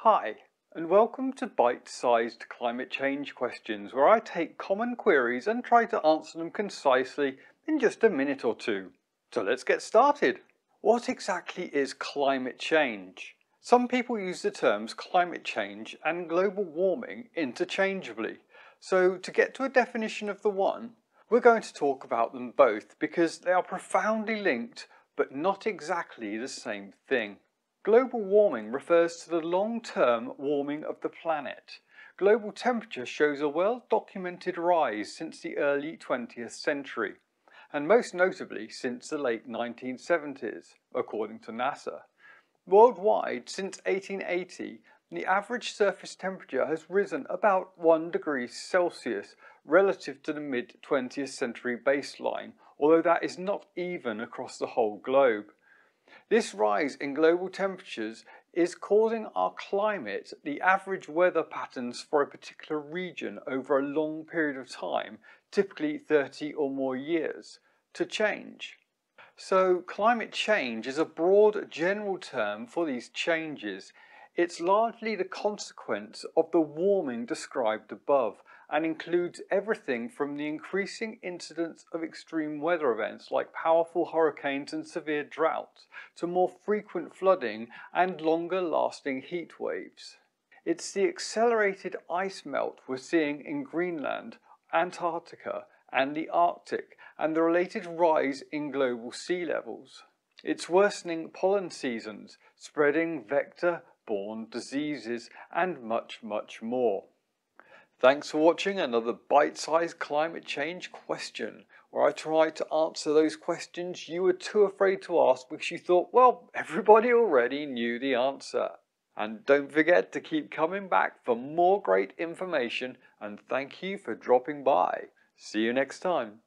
Hi, and welcome to bite-sized climate change questions, where I take common queries and try to answer them concisely in just a minute or two. So let's get started. What exactly is climate change? Some people use the terms climate change and global warming interchangeably. So to get to a definition of the one, we're going to talk about them both because they are profoundly linked but not exactly the same thing. Global warming refers to the long-term warming of the planet. Global temperature shows a well-documented rise since the early 20th century, and most notably since the late 1970s, according to NASA. Worldwide, since 1880, the average surface temperature has risen about 1 degree Celsius relative to the mid-20th century baseline, although that is not even across the whole globe. This rise in global temperatures is causing our climate, the average weather patterns for a particular region over a long period of time, typically 30 or more years, to change. So climate change is a broad general term for these changes. It's largely the consequence of the warming described above, and includes everything from the increasing incidence of extreme weather events like powerful hurricanes and severe droughts, to more frequent flooding and longer lasting heat waves. It's the accelerated ice melt we're seeing in Greenland, Antarctica and the Arctic, and the related rise in global sea levels. It's worsening pollen seasons, spreading vector-borne diseases and much more. Thanks for watching another bite-sized climate change question, where I try to answer those questions you were too afraid to ask because you thought, well, everybody already knew the answer. And don't forget to keep coming back for more great information, and thank you for dropping by. See you next time.